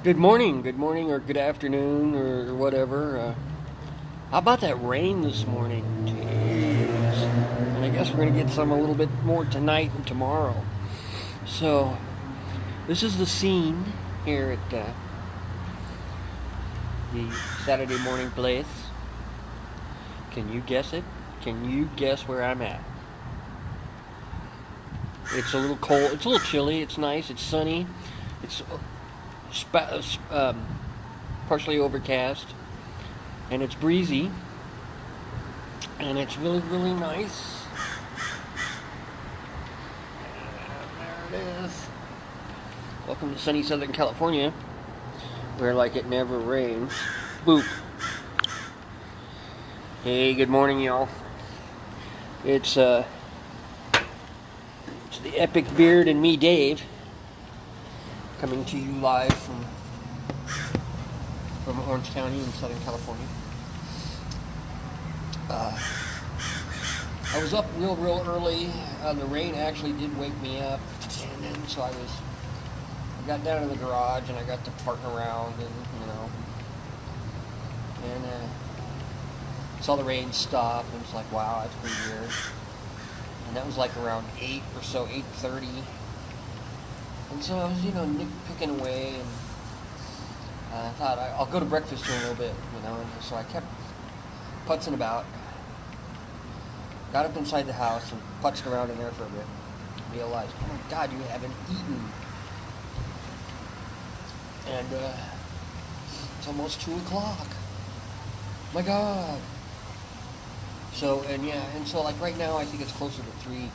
Good morning, or good afternoon, or whatever. How about that rain this morning? Jeez. And I guess we're going to get some a little bit more tonight and tomorrow. So, this is the scene here at the Saturday morning place. Can you guess it? Can you guess where I'm at? It's a little cold, it's a little chilly, it's nice, it's sunny, it's partially overcast, and it's breezy, and it's really, really nice. And there it is. Welcome to sunny Southern California, where like it never rains. Boop. Hey, good morning, y'all. It's the Epic Beard and me, Dave, coming to you live from Orange County in Southern California. I was up real early. The rain actually did wake me up, and then so I got down to the garage and I got to farting around, and saw the rain stop, and it's like, wow, that's pretty weird. And that was like around 8 or so, 8:30. And so I was, nitpicking away, and I thought I'll go to breakfast in a little bit, and so I kept putzing about. Got up inside the house and putzed around in there for a bit. Realized, oh my God, you haven't eaten. And it's almost 2 o'clock. My God. So, so like right now I think it's closer to 3.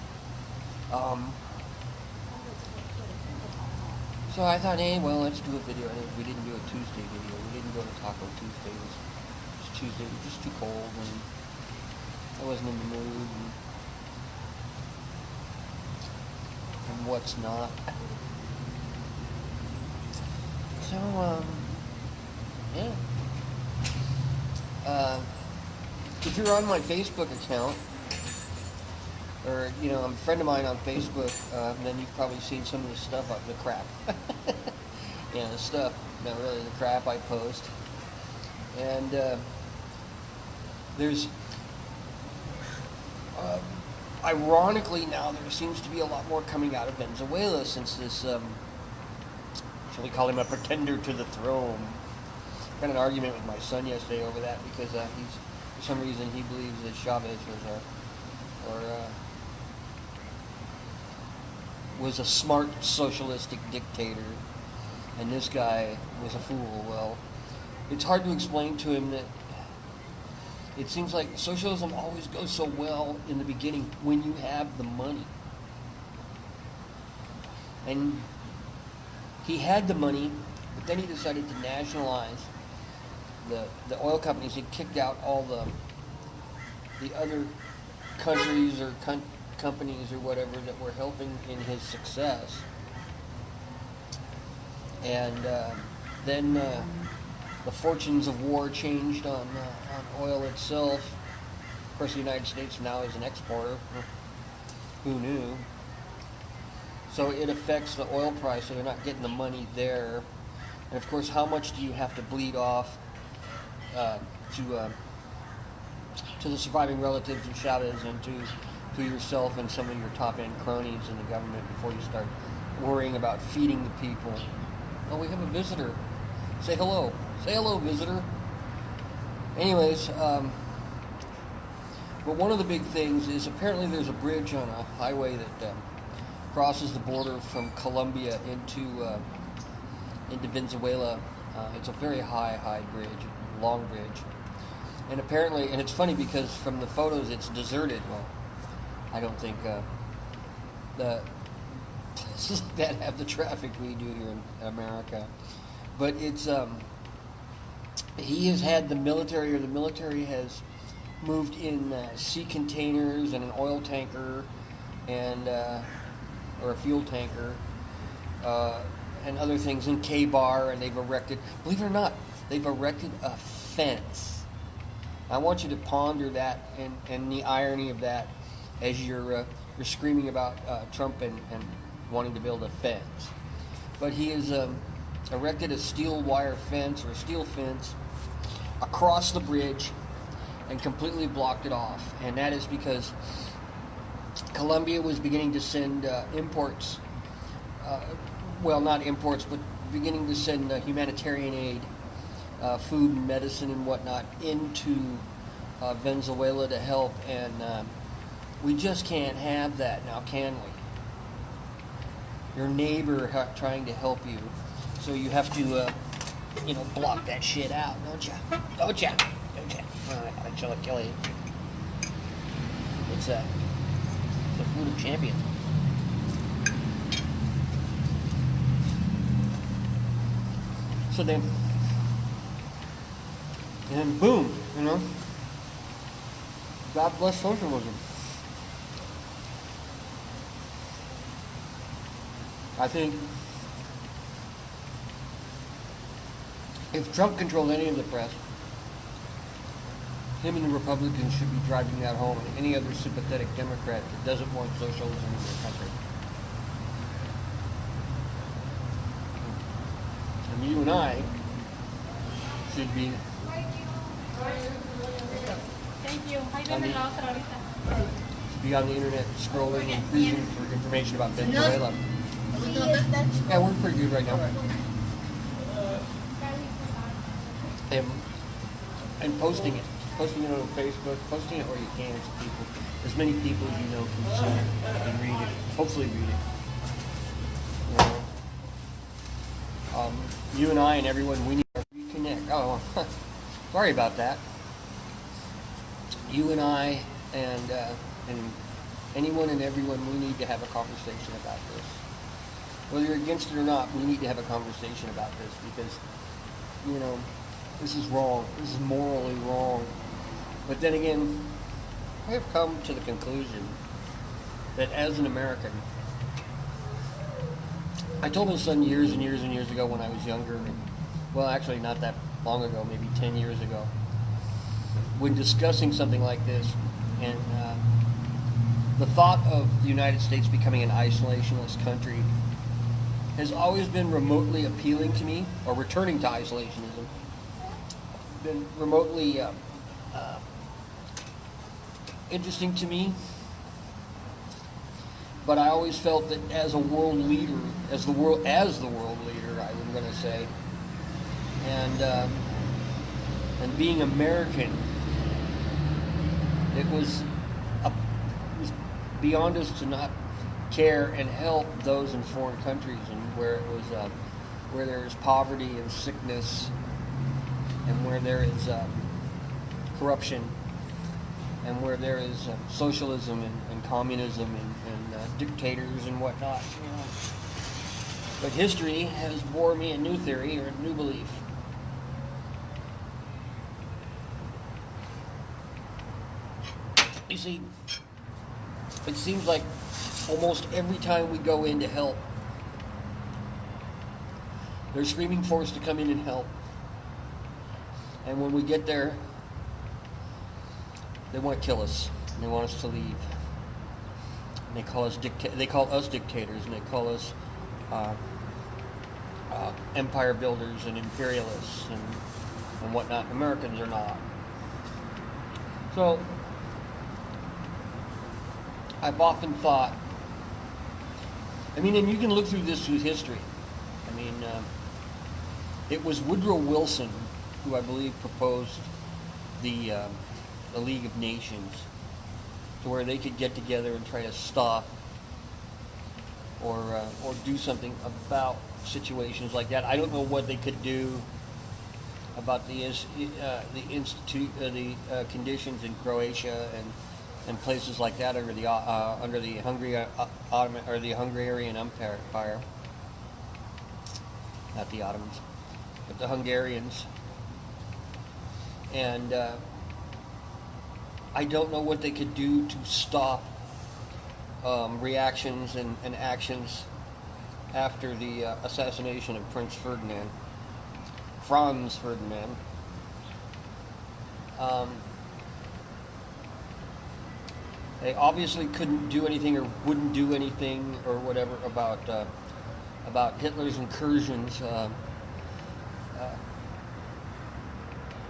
So I thought, hey, well, let's do a video. We didn't do a Tuesday video. We didn't go to Taco Tuesday. It was Tuesday. It was just too cold, and I wasn't in the mood, and what's not. So, yeah. If you're on my Facebook account, or, I'm a friend of mine on Facebook, then you've probably seen some of the stuff, the crap. The stuff, not really the crap I post. And there's, ironically now, there seems to be a lot more coming out of Venezuela since this, shall we call him a pretender to the throne. I had an argument with my son yesterday over that because for some reason he believes that Chavez was a smart socialistic dictator, and this guy was a fool. Well, it's hard to explain to him that it seems like socialism always goes so well in the beginning when you have the money. And he had the money, but then he decided to nationalize the oil companies. He kicked out all the other countries or companies or whatever that were helping in his success. And then the fortunes of war changed on oil itself. Of course, the United States now is an exporter. Who knew? So it affects the oil price, so they're not getting the money there. And of course, how much do you have to bleed off to the surviving relatives of Chavez and to yourself and some of your top-end cronies in the government before you start worrying about feeding the people? Oh, we have a visitor. Say hello. Say hello, visitor. Anyways, but one of the big things is apparently there's a bridge on a highway that crosses the border from Colombia into Venezuela. It's a very high bridge, long bridge. And apparently, and it's funny because from the photos it's deserted. Well, I don't think the places that have the traffic we do here in America. But it's, he has had the military has moved in sea containers and an oil tanker and, or a fuel tanker, and other things in K-Bar, and they've erected, believe it or not, they've erected a fence. I want you to ponder that and the irony of that as you're screaming about Trump and wanting to build a fence. But he is erected a steel wire fence or a steel fence across the bridge and completely blocked it off. And that is because Colombia was beginning to send imports, well, not imports, but beginning to send humanitarian aid, food and medicine and whatnot into Venezuela to help. And we just can't have that now, can we? Your neighbor trying to help you, so you have to, block that shit out, don't ya? Don't ya? Don't ya? All right, I shall kill you. It's the food of champions. So then, and boom, God bless socialism. I think if Trump controlled any of the press, him and the Republicans should be driving that home, and any other sympathetic Democrat that doesn't want socialism in their country. And you and I should be on the internet scrolling and cruising for information about Venezuela. Yeah, we're pretty good right now. And posting it on Facebook, posting it where you can to people, as many people as you know can see it and read it, hopefully read it. You and I and everyone, we need to reconnect. Oh, sorry about that. You and I and anyone and everyone, we need to have a conversation about this. Whether you're against it or not, we need to have a conversation about this because, this is wrong. This is morally wrong. But then again, I have come to the conclusion that as an American, I told my son years and years and years ago when I was younger, well, actually not that long ago, maybe 10 years ago, when discussing something like this, and the thought of the United States becoming an isolationist country has always been remotely appealing to me, or returning to isolationism, been remotely interesting to me. But I always felt that as a world leader, as the world leader, I was going to say, and being American, it was beyond us to not care and help those in foreign countries, and where it was where there is poverty and sickness, and where there is corruption, and where there is socialism and communism and dictators and whatnot. But history has bore me a new theory or a new belief. You see, it seems like almost every time we go in to help, they're screaming for us to come in and help. And when we get there, they want to kill us. And they want us to leave. And they call us dictators, and they call us empire builders and imperialists and whatnot. Americans are not. So I've often thought, and you can look through this through history. It was Woodrow Wilson who I believe proposed the League of Nations, to where they could get together and try to stop or do something about situations like that. I don't know what they could do about the conditions in Croatia and places like that under the Hungarian Empire, not the Ottomans, but the Hungarians. And I don't know what they could do to stop reactions and actions after the assassination of Franz Ferdinand. They obviously couldn't do anything or wouldn't do anything or whatever about Hitler's incursions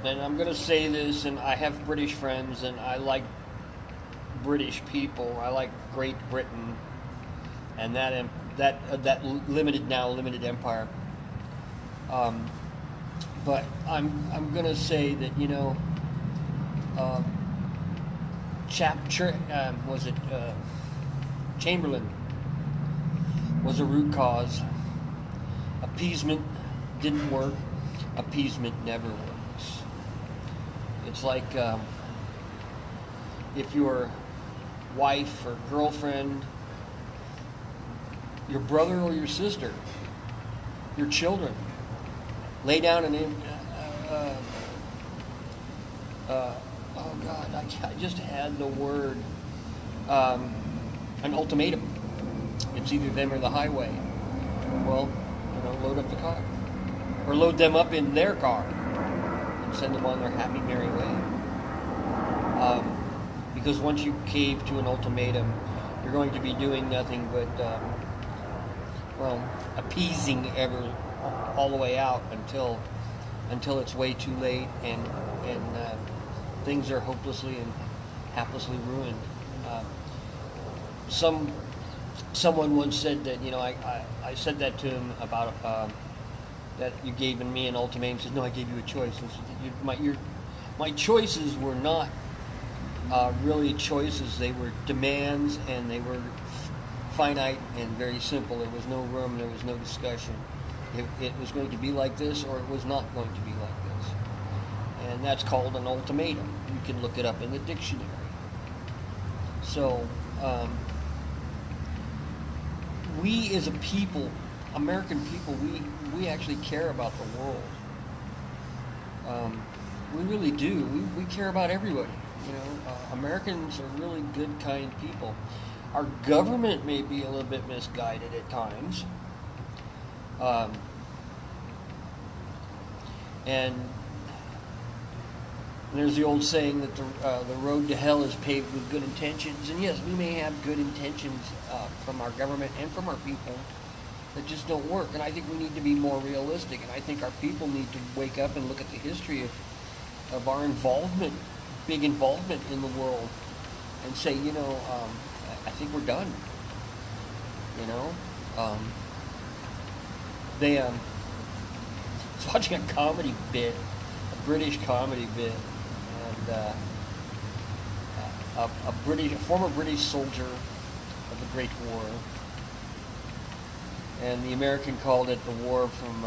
and I'm going to say this, and I have British friends, and I like British people. I like Great Britain, and that limited empire. But I'm going to say that Chamberlain was a root cause. Appeasement didn't work. Appeasement never works. It's like if your wife or girlfriend, your brother or your sister, your children, lay down oh God, I just had the word, an ultimatum. It's either them or the highway. Well, load up the car. Or load them up in their car and send them on their happy, merry way. Because once you cave to an ultimatum, you're going to be doing nothing but, appeasing all the way out until it's way too late and things are hopelessly and haplessly ruined. Someone once said that, I said that to him about that you gave me an ultimatum. He said, no, I gave you a choice. My choices were not really choices. They were demands, and they were finite and very simple. There was no room, there was no discussion. It was going to be like this, or it was not going to be like this. And that's called an ultimatum. You can look it up in the dictionary. So, we as a people, American people, we actually care about the world. We really do. We care about everybody. Americans are really good, kind people. Our government may be a little bit misguided at times. And there's the old saying that the road to hell is paved with good intentions. And yes, we may have good intentions from our government and from our people that just don't work. And I think we need to be more realistic. And I think our people need to wake up and look at the history of our involvement, big involvement in the world, and say, I think we're done. I was watching a comedy bit, a British comedy bit, and a former British soldier of the Great War, and the American called it the war from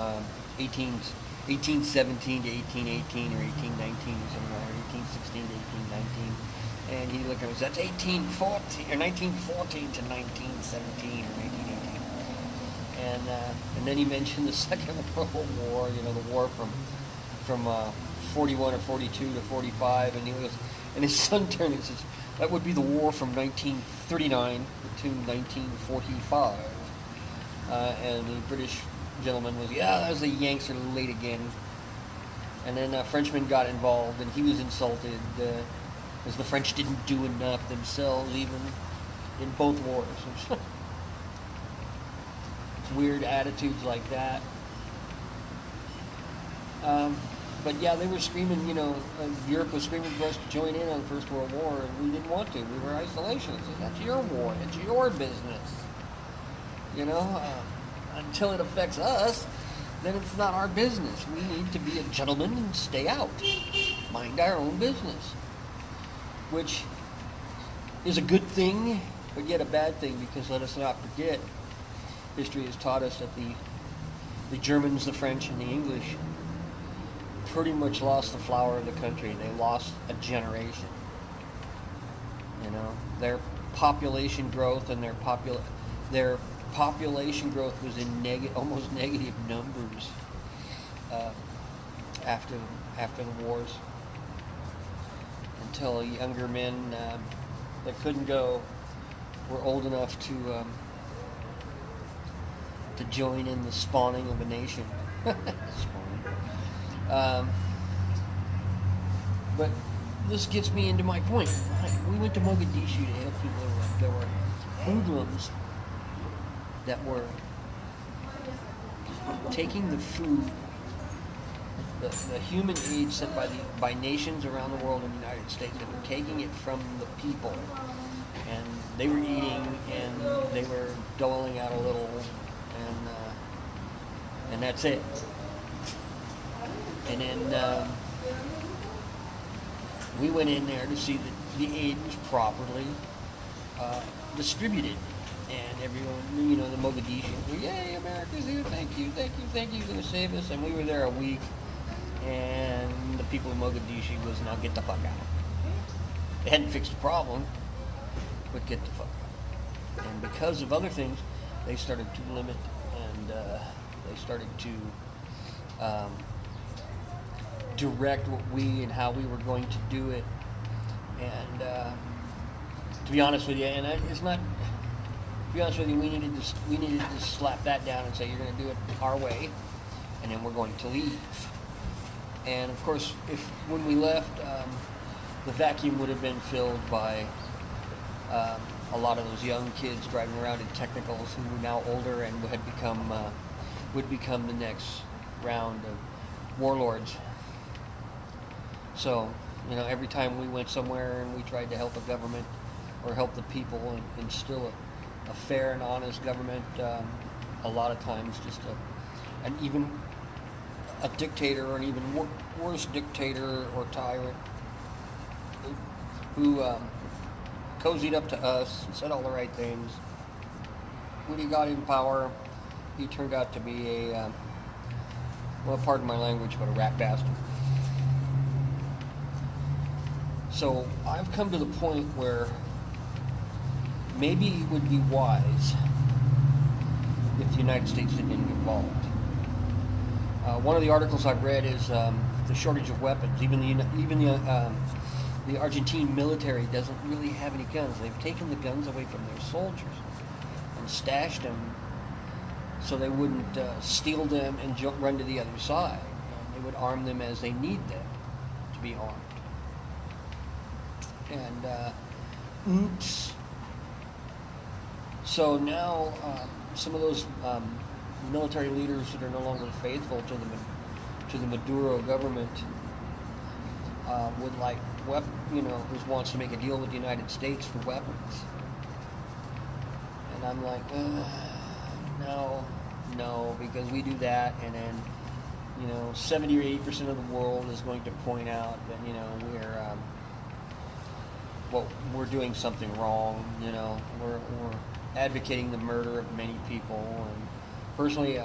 1817 to 1818 or 1819 or something, or 1816 to 1819. And he looked at it, that's 1814 or 1914 to 1917 or 1818. And then he mentioned the Second World War, the war from 41 or 42 to 45, and his son turned and says, that would be the war from 1939 to 1945. And the British gentleman was, the Yanks are late again. And then a Frenchman got involved, and he was insulted because the French didn't do enough themselves, even in both wars. It's weird attitudes like that. But yeah, they were screaming, Europe was screaming for us to join in on the First World War, and we didn't want to. We were isolationists. That's your war. It's your business. Until it affects us, then it's not our business. We need to be a gentleman and stay out. Mind our own business. Which is a good thing, but yet a bad thing, because let us not forget, history has taught us that the Germans, the French, and the English pretty much lost the flower of the country. They lost a generation. Their population growth and their population growth was in almost negative numbers after the wars, until younger men that couldn't go were old enough to join in the spawning of a nation. But this gets me into my point. We went to Mogadishu to help people. There were hoodlums that were taking the food the human aid sent by nations around the world in the United States that were taking it from the people, and they were eating and they were doling out a little, and that's it. And then we went in there to see that the aid was properly distributed. And everyone, the Mogadishu, yay, America's here, thank you, you're going to save us. And we were there a week, and the people of Mogadishu was, now get the fuck out. They hadn't fixed the problem, but get the fuck out. And because of other things, they started to limit, and they started to direct what we and how we were going to do it. And to be honest with you, and it's not... To be honest with you, we needed to slap that down and say, you're going to do it our way, and then we're going to leave. And of course, when we left, the vacuum would have been filled by a lot of those young kids driving around in technicals who were now older and would become the next round of warlords. So, every time we went somewhere and we tried to help a government or help the people and instill a fair and honest government, a lot of times just even a dictator, or an even worse dictator or tyrant who cozied up to us and said all the right things. When he got in power, he turned out to be well, pardon my language, but a rat bastard. So I've come to the point where maybe it would be wise if the United States didn't get involved. One of the articles I've read is the shortage of weapons. Even the Argentine military doesn't really have any guns. They've taken the guns away from their soldiers and stashed them so they wouldn't steal them and run to the other side. And they would arm them as they need them to be armed. And oops. So now, some of those military leaders that are no longer faithful to the Maduro government would like, who wants to make a deal with the United States for weapons. And I'm like, no, because we do that, and then 70 or 80% of the world is going to point out that we're doing something wrong. We're advocating the murder of many people, and personally,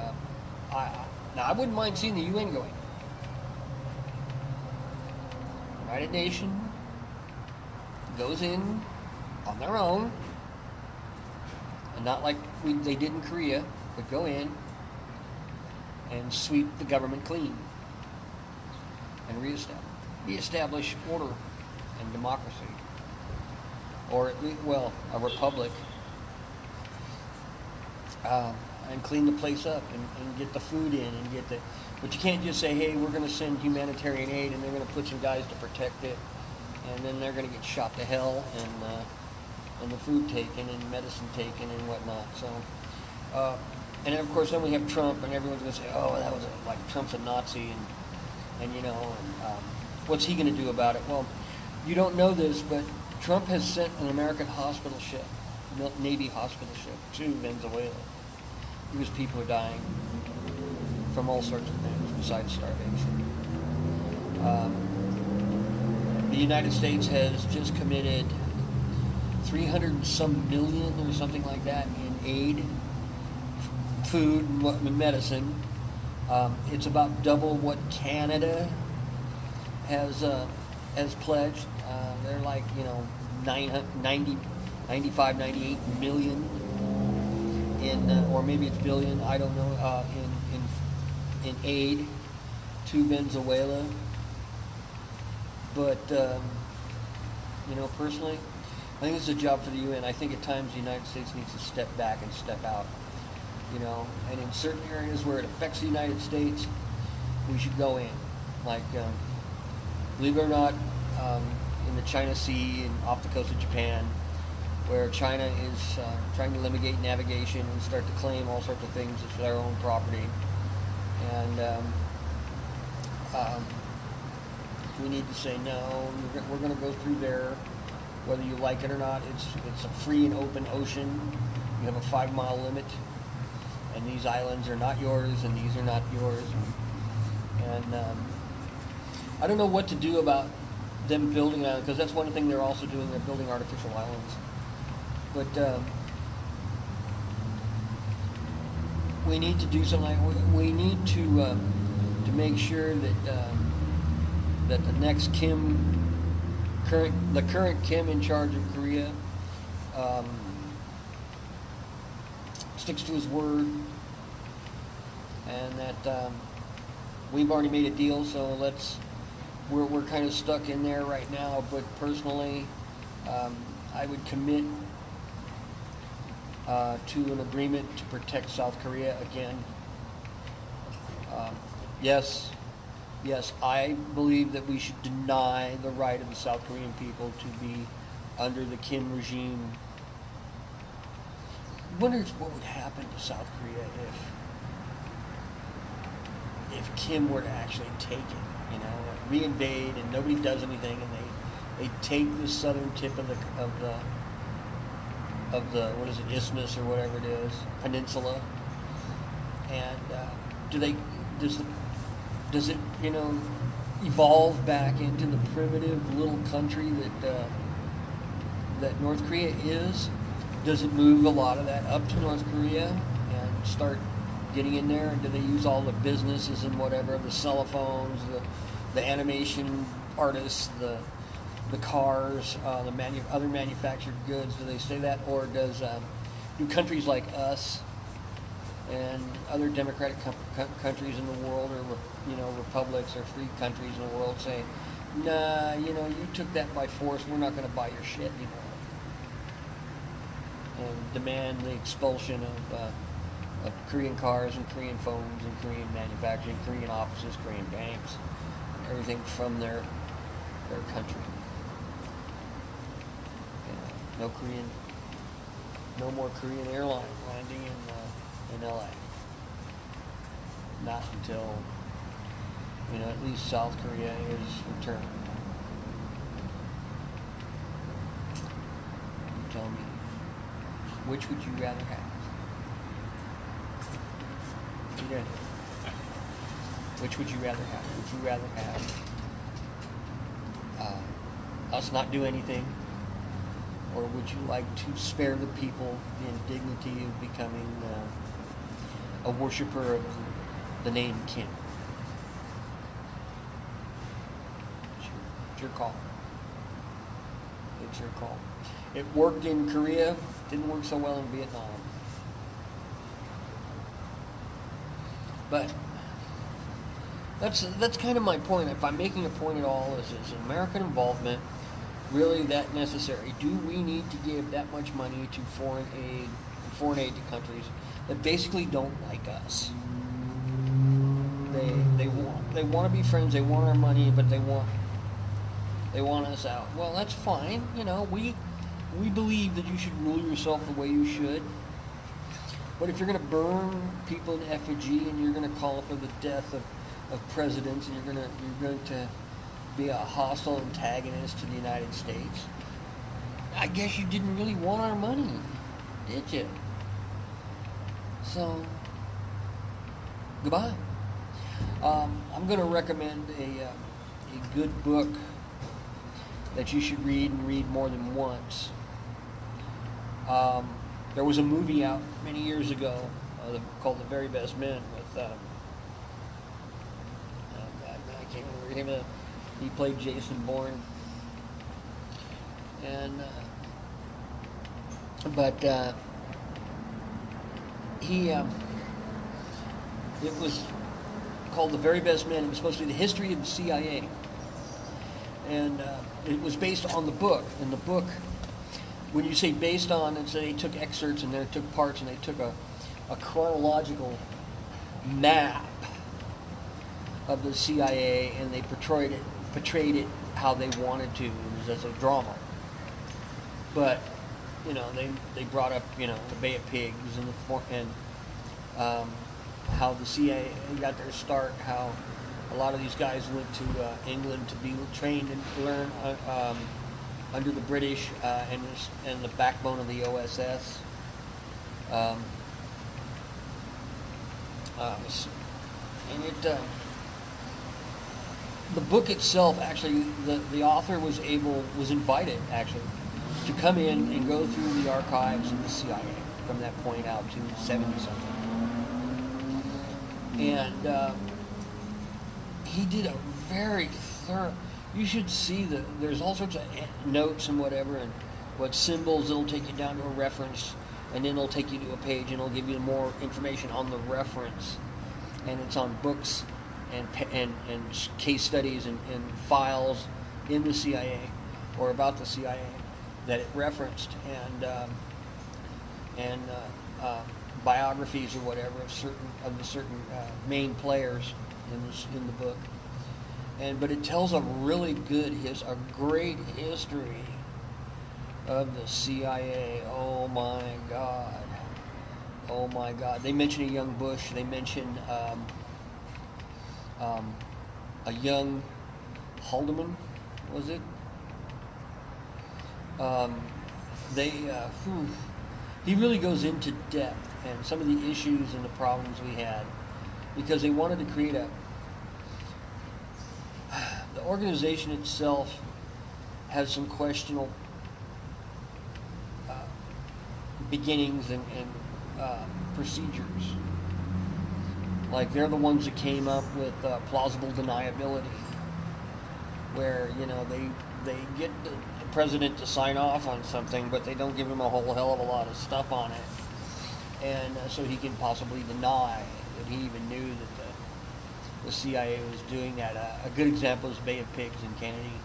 I wouldn't mind seeing the UN going. United Nations goes in on their own, and not like they did in Korea, but go in and sweep the government clean and reestablish order and democracy, or at least, a republic. And clean the place up and get the food in and but you can't just say, hey, we're going to send humanitarian aid and they're going to put some guys to protect it, and then they're going to get shot to hell and the food taken and medicine taken and whatnot. So, and then of course then we have Trump, and everyone's going to say, oh, that was like Trump's a Nazi, and what's he going to do about it? Well, you don't know this, but Trump has sent an American hospital ship, Navy hospital ship, to Venezuela because people are dying from all sorts of things besides starvation. The United States has just committed 300 and some million or something like that in aid, food, and medicine. It's about double what Canada has pledged. They're like 95, 98 million in, or maybe it's billion, I don't know, in aid to Venezuela. But, personally, I think it's a job for the UN. I think at times the United States needs to step back and step out, and in certain areas where it affects the United States, we should go in. Like, believe it or not, in the China Sea and off the coast of Japan, where China is trying to eliminate navigation and start to claim all sorts of things as their own property. And We need to say no. We're going to go through there, whether you like it or not. It's a free and open ocean. You have a 5-mile limit, and these islands are not yours, and these are not yours. And I don't know what to do about them building islands, because that's one thing they're also doing. They're building artificial islands. But we need to do something. We need to make sure that that the next the current Kim in charge of Korea sticks to his word, and that we've already made a deal. So we're kind of stuck in there right now. But personally, I would commit to an agreement to protect South Korea again. Yes, I believe that we should deny the right of the South Korean people to be under the Kim regime. I wonder what would happen to South Korea if Kim were to actually take it, re-invade, and nobody does anything, and they take the southern tip of the what is it, isthmus or whatever it is, peninsula, and does it evolve back into the primitive little country that North Korea is? Does it move a lot of that up to North Korea and start getting in there? And do they use all the businesses and whatever, the cell phones, the animation artists, the cars, other manufactured goods? Do they say that, or do countries like us and other democratic countries in the world, or republics or free countries in the world, say, nah, you took that by force, we're not going to buy your shit anymore, and demand the expulsion of Korean cars and Korean phones and Korean manufacturing, Korean offices, Korean banks, everything from their country. No more Korean airline landing in LA. Not until at least South Korea is returned. You tell me, which would you rather have? Which would you rather have? Would you rather have us not do anything, or would you like to spare the people the indignity of becoming a worshiper of the name Kim? It's your call. It's your call. It worked in Korea, didn't work so well in Vietnam. But that's kind of my point. If I'm making a point at all, is American involvement really that necessary? Do we need to give that much money to foreign aid to countries that basically don't like us? They want to be friends. They want our money, but they want us out. Well, that's fine. We believe that you should rule yourself the way you should. But if you're going to burn people in effigy, and you're going to call for the death of presidents, and you're going to be a hostile antagonist to the United States, I guess you didn't really want our money, did you? So, goodbye. I'm going to recommend a good book that you should read, and read more than once. There was a movie out many years ago called The Very Best Men with I can't remember him. He played Jason Bourne, and it was called The Very Best Men. It was supposed to be the history of the CIA, and it was based on the book. And the book, when you say based on, and so they took excerpts and they took parts, and they took a chronological map of the CIA, and they portrayed it how they wanted to. It was as a drama. But they brought up the Bay of Pigs and how the CIA got their start, how A lot of these guys went to England to be trained and learn under the British and the backbone of the OSS. And the book itself, actually, the author was invited actually to come in and go through the archives of the CIA from that point out to 70 something, and he did a very thorough. You should see there's all sorts of notes and whatever, and what symbols. It'll take you down to a reference, and then it'll take you to a page, and it'll give you more information on the reference, and it's on books and case studies and files in the CIA or about the CIA that it referenced, and biographies or whatever of the certain main players in the book. But it tells a really a great history of the CIA. Oh my God. They mention a young Bush. They mention a young Haldeman, was it? He really goes into depth and some of the issues and the problems we had, because they wanted to create the organization itself has some questionable beginnings and procedures. Like, they're the ones that came up with plausible deniability, where they get the president to sign off on something, but they don't give him a whole hell of a lot of stuff on it, and so he can possibly deny that he even knew that the CIA was doing that. A good example is Bay of Pigs in Kennedy.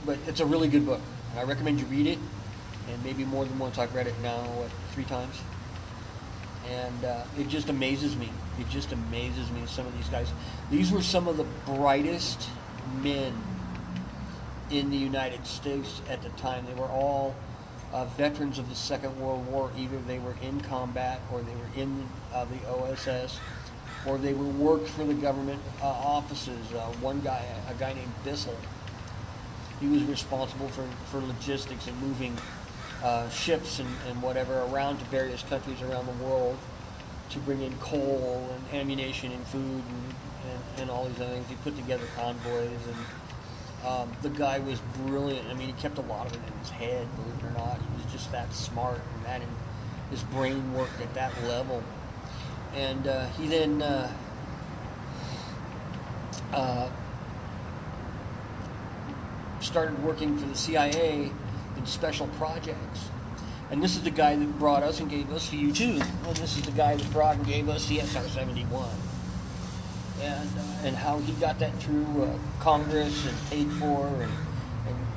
But it's a really good book. I recommend you read it, and maybe more than once. I've read it now, 3 times. And it just amazes me. Some of these guys. These were some of the brightest men in the United States at the time. They were all veterans of the Second World War. Either they were in combat, or they were in the OSS, or they worked for the government offices. One guy, a guy named Bissell, he was responsible for logistics and moving ships and whatever around to various countries around the world to bring in coal and ammunition and food and all these other things. He put together convoys, and the guy was brilliant. I mean, he kept a lot of it in his head, believe it or not. He was just that smart, and his brain worked at that level. And he then started working for the CIA in special projects. And this is the guy that brought us and gave us the U-2. And this is the guy that brought and gave us the SR-71. And how he got that through Congress and paid for,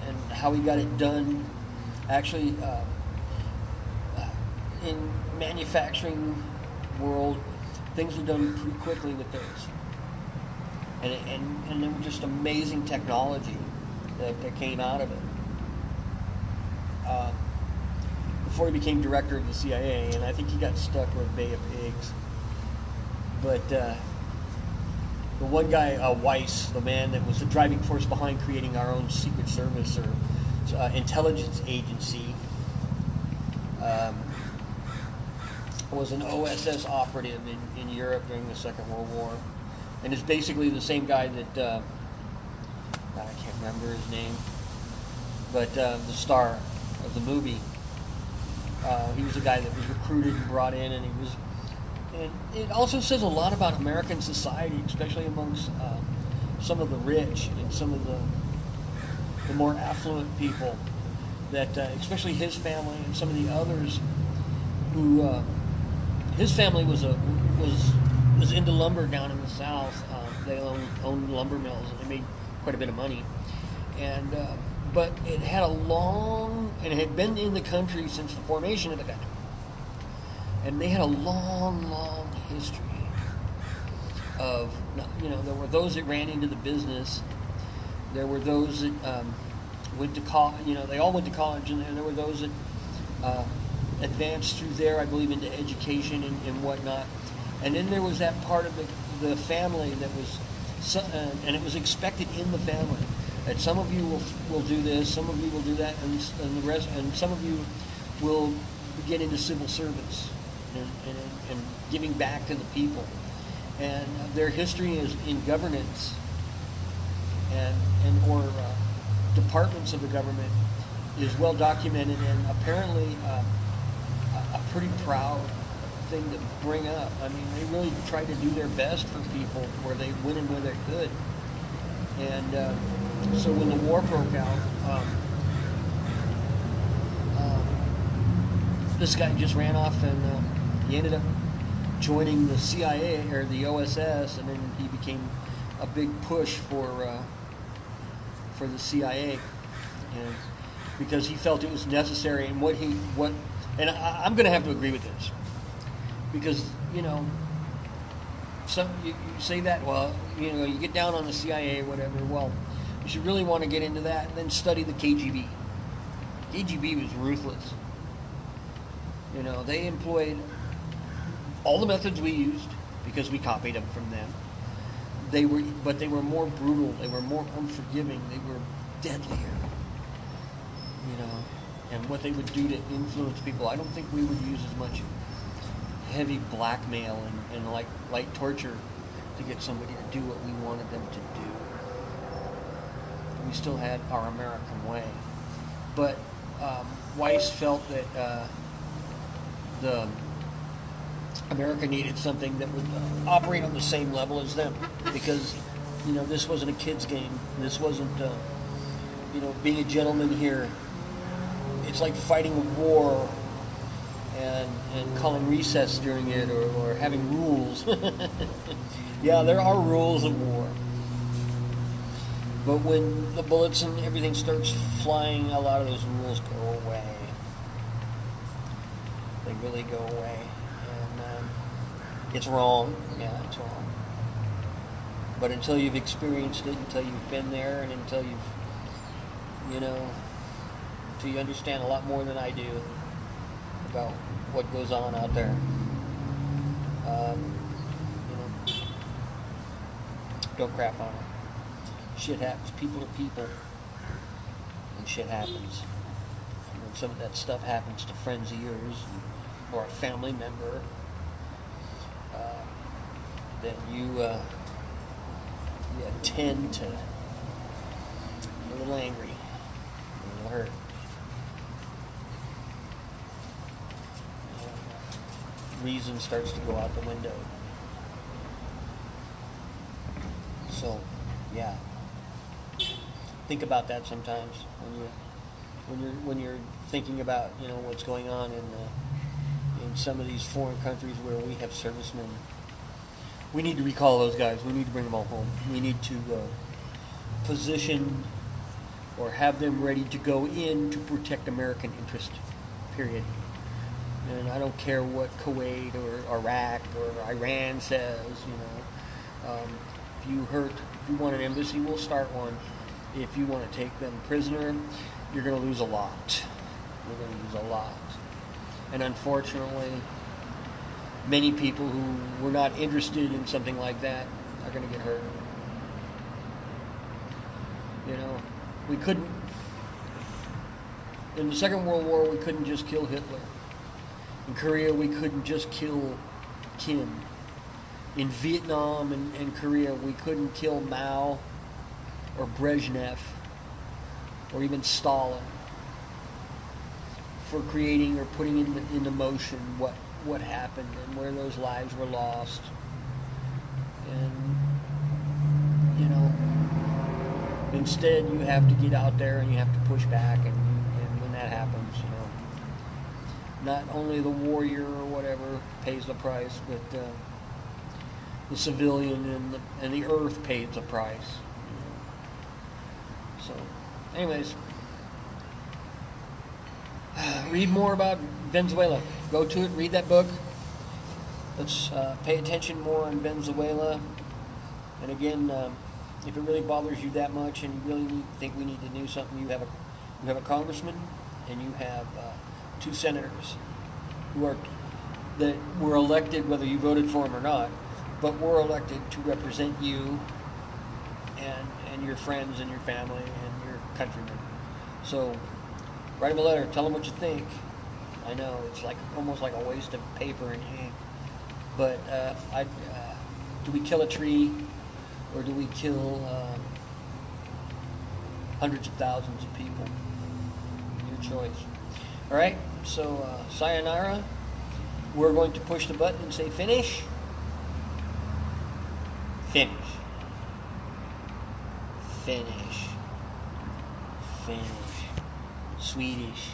and how he got it done. Actually, in manufacturing world, things were done pretty quickly with those. And there were just amazing technology that came out of it. Before he became director of the CIA, and I think he got stuck with Bay of Pigs. But the one guy, Weiss, the man that was the driving force behind creating our own Secret Service or intelligence agency, was an OSS operative in Europe during the Second World War, and is basically the same guy that I can't remember his name, but the star of the movie. He was a guy that was recruited and brought in, and it also says a lot about American society, especially amongst some of the rich and some of the more affluent people, that especially his family and some of the others who his family was into lumber down in the South. They owned lumber mills, and they made quite a bit of money, and but it had and it had been in the country since the formation of the country, and they had a long history of, there were those that ran into the business, there were those that went to college, they all went to college, and there were those that advanced through there, I believe, into education and whatnot. And then there was that part of the family that was, and it was expected in the family that some of you will do this, some of you will do that, and the rest, and some of you will get into civil service and giving back to the people. And their history is in governance or departments of the government is well documented, and apparently a pretty proud thing to bring up. I mean, they really tried to do their best for people where they went and where they could. And so when the war broke out, this guy just ran off and he ended up joining the CIA or the OSS, and then he became a big push for the CIA, and because he felt it was necessary. And and I'm going to have to agree with this, because some you say that, well, you get down on the CIA, whatever. Well, you should really want to get into that, and then study the KGB. KGB was ruthless. They employed all the methods we used because we copied them from them. But they were more brutal. They were more unforgiving. They were deadlier. And what they would do to influence people, I don't think we would use as much heavy blackmail and like light torture to get somebody to do what we wanted them to do. We still had our American way. But Weiss felt that America needed something that would operate on the same level as them, because this wasn't a kid's game. This wasn't being a gentleman here. It's like fighting a war and calling recess during it, or having rules. Yeah, there are rules of war, but when the bullets and everything starts flying, a lot of those rules go away. They really go away. It's wrong. Yeah, it's wrong. But until you've experienced it, until you've been there, and until until you understand a lot more than I do about what goes on out there, don't crap on it. Shit happens. People are people, and shit happens. And when some of that stuff happens to friends of yours or a family member, then you tend to be a little angry, a little hurt. Reason starts to go out the window. So, yeah, think about that sometimes when you're thinking about what's going on in some of these foreign countries where we have servicemen. We need to recall those guys. We need to bring them all home. We need to position or have them ready to go in to protect American interest, period. And I don't care what Kuwait or Iraq or Iran says, if you want an embassy, we'll start one. If you want to take them prisoner, you're going to lose a lot. You're going to lose a lot. And unfortunately, many people who were not interested in something like that are going to get hurt. We couldn't, in the Second World War, we couldn't just kill Hitler. In Korea, we couldn't just kill Kim. In Vietnam and Korea, we couldn't kill Mao or Brezhnev or even Stalin for creating or putting into motion what happened and where those lives were lost. And instead you have to get out there and you have to push back, and when that happens, not only the warrior or whatever pays the price, but the civilian and the earth pays the price. So, anyways, read more about Venezuela. Go to it, read that book. Let's pay attention more on Venezuela. And again, if it really bothers you that much and you really think we need to do something, you have a congressman and you have 2 senators that were elected, whether you voted for them or not, but were elected to represent you and your friends and your family and your countrymen. So write them a letter, tell them what you think. I know it's like almost like a waste of paper and ink, but do we kill a tree or do we kill hundreds of thousands of people? Your choice. All right, so sayonara. We're going to push the button and say finish. Finish. Finish. Finish. Swedish.